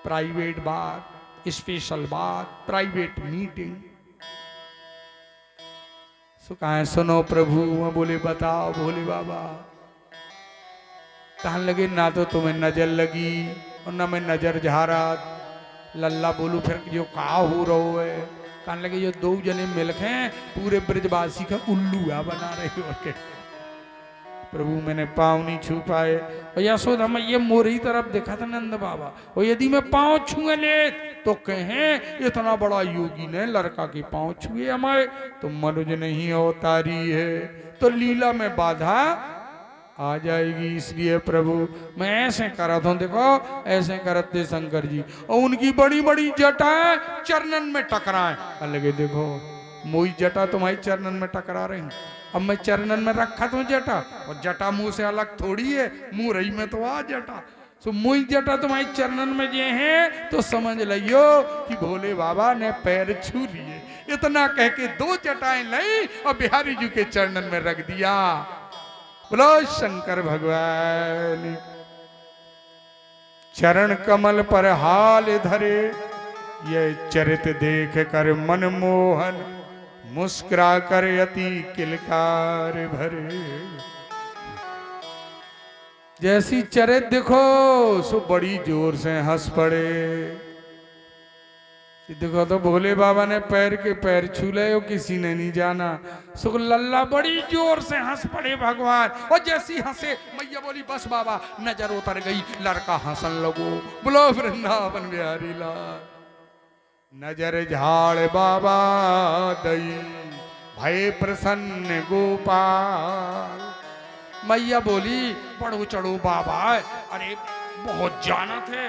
प्राइवेट बात, स्पेशल बात, प्राइवेट मीटिंग। सो कहा सुनो प्रभु। मैं बोले बताओ भोले बाबा। कहने लगे ना तो तुम्हें नजर लगी और ना मैं नजर झारा। लल्ला बोलू फिर जो का हो रहो है। कहने लगे ये दो जने मिलके हैं पूरे ब्रजवासी का उल्लू बना रहे हो के। प्रभु मैंने पाँव नहीं छू पाए। और यशोदा मैं ये मोरी तरफ देखा था नंद बाबा, और यदि मैं पाँव छुए ले तो कहें इतना बड़ा योगी ने लड़का के पाँव छुए हमारे, तो मनुज नहीं अवतारी है, तो लीला में बाधा आ जाएगी। इसलिए प्रभु मैं ऐसे करा था, देखो ऐसे करते शंकर जी, और उनकी बड़ी बड़ी जटाएं चरणन में टकराए। लगे देखो मोई जटा तुम्हारी चरणन में टकरा रही, अब मैं चरणन में रखा तो जटा, और जटा मुंह से अलग थोड़ी है, मुंह रही में तो आ जटा। सो मुई जटा तुम्हारी चरणन में जे है तो समझ लियो कि भोले बाबा ने पैर छू लिए। इतना कह के दो जटाएं लाई और बिहारी जी के चरणन में रख दिया। बोलो शंकर भगवान। चरण कमल पर हाल धरे, ये चरित देख कर मन मोहन, मुस्कुरा कर अति किलकार भरे। जैसी चरित देखो सो बड़ी जोर से हंस पड़े। देखो तो भोले बाबा ने पैर के पैर छू ले, किसी ने नहीं जाना। सो लल्ला बड़ी जोर से हंस पड़े भगवान, और जैसी हंसे मैया बोली बस बाबा नजर उतर गई, लड़का हंसन लगो। बोलो वृंदावन बिहारी लाल। नजर झाड़ बाबा दई, भय प्रसन्न गोपाल। मैया बोली बढ़ो चढ़ो बाबा, अरे बहुत जाना थे,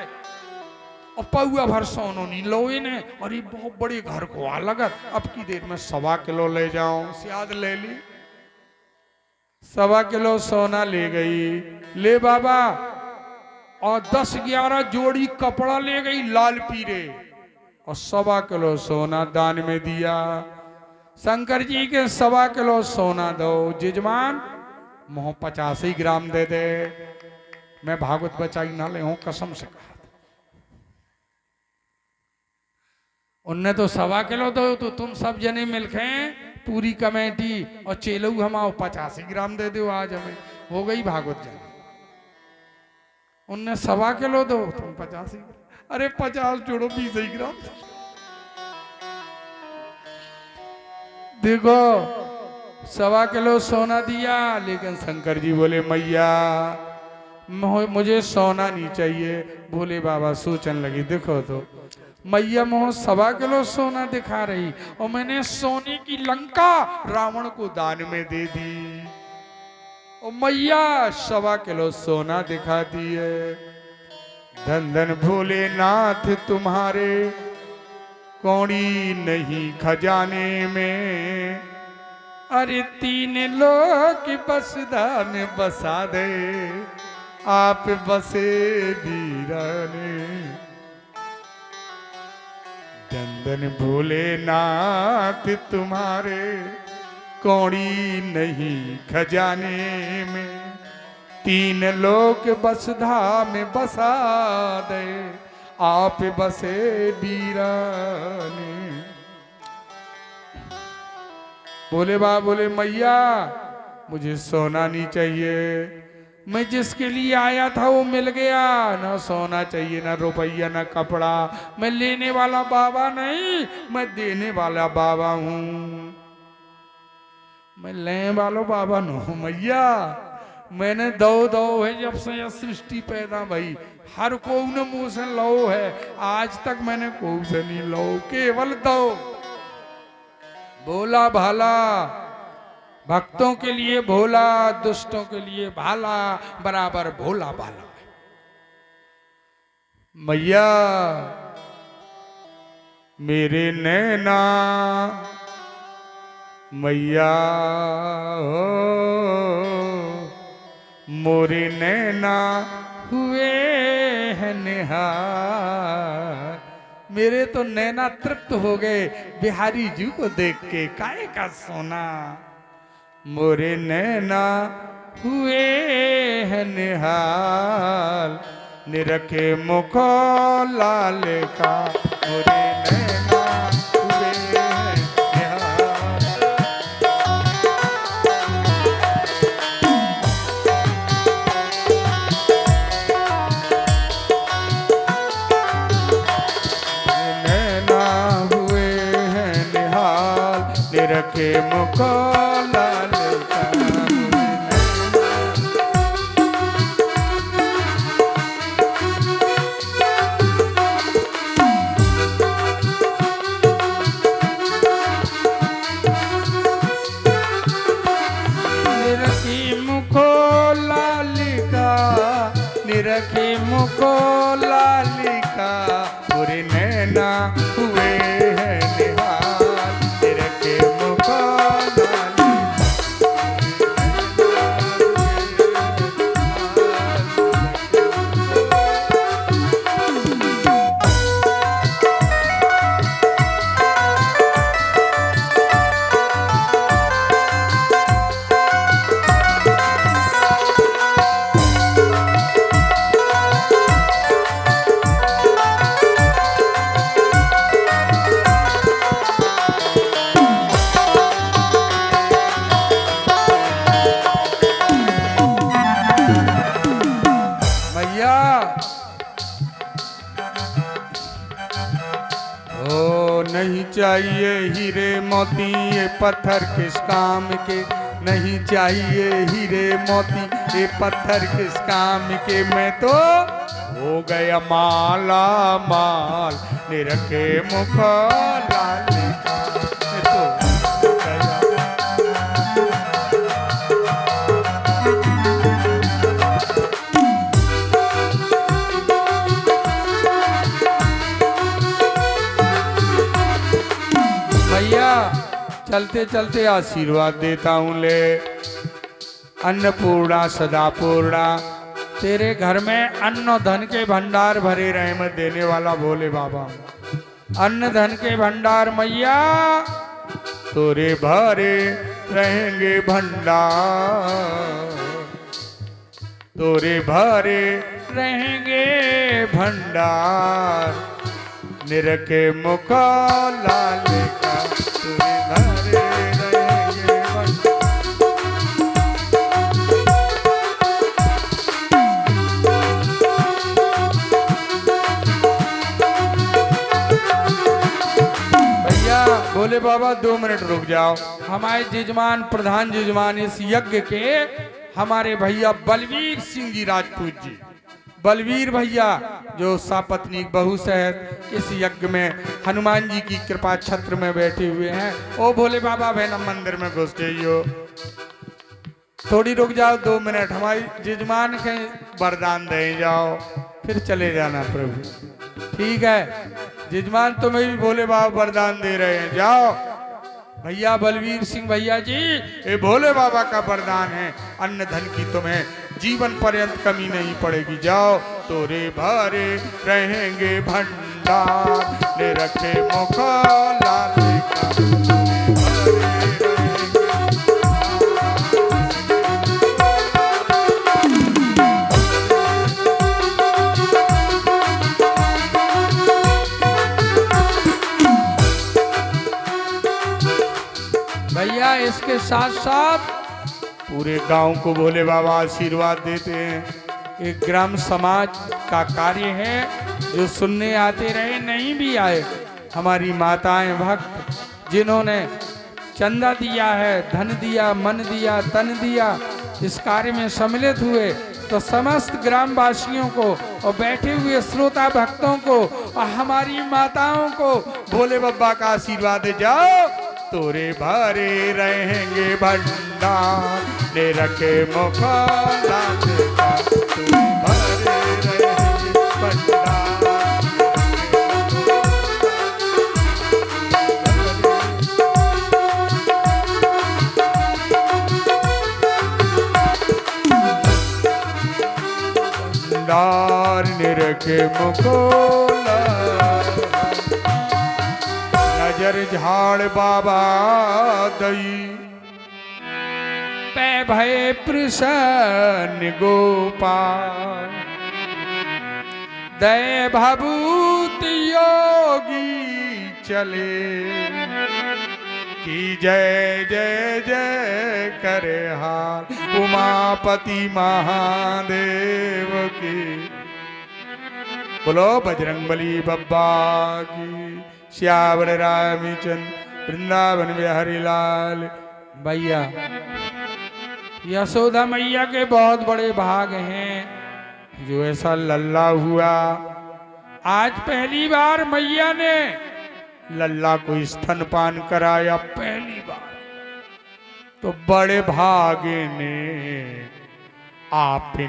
और पौआ भर सोनो नहीं लोए ने, और ये बहुत बड़े घर को आ लगा, अब की देर में 1.25 किलो ले जाऊं। सियाद ले ली, 1.25 किलो सोना ले गई। ले बाबा, और 10-11 जोड़ी कपड़ा ले गई लाल पीरे, और 1.25 किलो सोना दान में दिया। शंकर जी के 1.25 किलो सोना दो जजमान, मोह 85 ग्राम दे दे। मैं भागवत बचाई ना ले हूं, कसम से कहा। उनने तो 1.25 किलो दो, तो तुम सब जने मिलके पूरी कमेटी और चेलू हम 85 ग्राम दे दो, आज हमें हो गई भागवत जाने। उनने 1.25 किलो दो, तुम 85। अरे 50 जोड़ो 20 ग्राम। देखो 1.25 किलो सोना दिया, लेकिन शंकर जी बोले मैया मुझे सोना नहीं चाहिए। भोले बाबा सोचने लगी, देखो तो मैया मोह 1.25 किलो सोना दिखा रही, और मैंने सोने की लंका रावण को दान में दे दी, और मैया 1.25 किलो सोना दिखाती है। धन धन भोलेनाथ तुम्हारे, कौड़ी नहीं खजाने में, अरे 3 लोग बस दान बसा दे, आप बसे बीराने। धन धन भोलेनाथ तुम्हारे, कौड़ी नहीं खजाने में, 3 लोग बस धाम बसा दे, आप बसे बीराने। बोले बाबा बोले मैया मुझे सोना नहीं चाहिए, मैं जिसके लिए आया था वो मिल गया, ना सोना चाहिए ना रुपया ना कपड़ा। मैं लेने वाला बाबा नहीं, मैं देने वाला बाबा हूं। मैं लेने वाला बाबा न हूं मैया, मैंने दो है जब से यह सृष्टि पैदा भई, हर को ने मुंह से लो है, आज तक मैंने को से नहीं लो, केवल दो। भोला भाला, भक्तों के लिए भोला, दुष्टों के लिए भाला, बराबर भोला भाला। मैया मेरे नैना मैया हो मोरे नैना हुए हैं निहार। मेरे तो नैना तृप्त हो गए बिहारी जी को देख के, काहे का सोना। मोरे नैना हुए हैं निहाल, निरखे मुखो लाल का। मोरे नैना हुए हैं निहाल। नैना हुए हैं निहाल, निरखे मुखो लाल का। निरखी मुखो लालिका, निरखी मुखो लालिका। पूरे नैना हुए हैं निहाल, निरखे मुखो लालिका। भैया ओ नहीं चाहिए हीरे मोती ये पत्थर किस काम के। नहीं चाहिए हीरे मोती ये पत्थर किस काम के। मैं तो हो गया माला माल, निरखे मुख लाल का। मैं तो हो गया। भैया चलते चलते आशीर्वाद देता हूँ ले। अन्नपूर्णा सदापूर्णा, तेरे घर में अन्न धन के भंडार भरे रहे। मैं देने वाला भोले बाबा अन्न धन के भंडार मैया तोरे भरे रहेंगे भंडार। तोरे भरे रहेंगे भंडार, निरखे मुख लाल का। तोरे भरे रहेंगे भंडार। भैया बोले बाबा 2 मिनट रुक जाओ। हमारे जजमान प्रधान जजमान इस यज्ञ के हमारे भैया बलवीर सिंह जी राजपूत जी, बलवीर भैया जो सापत्नीक बहू सहित इस यज्ञ में हनुमान जी की कृपा छत्र में बैठे हुए हैं। ओ भोले बाबा बहना मंदिर में घुस जाइयो। थोड़ी रुक जाओ 2 मिनट। हमारी जजमान के वरदान दे जाओ फिर चले जाना प्रभु। ठीक है जजमान तुम्हें भी भोले बाबा वरदान दे रहे हैं, जाओ। भैया बलवीर सिंह भैया जी ये भोले बाबा का वरदान है, अन्न धन की तुम्हें जीवन पर्यंत कमी नहीं पड़ेगी। जाओ तोरे भरे रहेंगे भंडार, ले रखे मुख लाल का। भैया इसके साथ साथ पूरे गांव को भोले बाबा आशीर्वाद देते हैं। एक ग्राम समाज का कार्य है जो सुनने आते रहे नहीं भी आए। हमारी माताएं भक्त जिन्होंने चंदा दिया है, धन दिया, मन दिया, तन दिया, इस कार्य में सम्मिलित हुए, तो समस्त ग्रामवासियों को और बैठे हुए श्रोता भक्तों को और हमारी माताओं को भोले बाबा का आशीर्वाद दे। जाओ तोरे भरे रहेंगे भंडार, ले रखे मुख लाल का। तोरे भरे रहेंगे भंडार। के मुकोला नजर झाड़ बाबा दई पै भय प्रसन्न गोपाल दय भभूत योगी चले की जय जय जय करे हार उमापति महादेव की बोलो बजरंगबली बब्बा की श्यावर रामचंद्र वृंदावन बिहारी लाल भैया। यशोदा मैया के बहुत बड़े भाग हैं जो ऐसा लल्ला हुआ। आज पहली बार मैया ने लल्ला को स्तनपान कराया, पहली बार। तो बड़े भागे ने आपने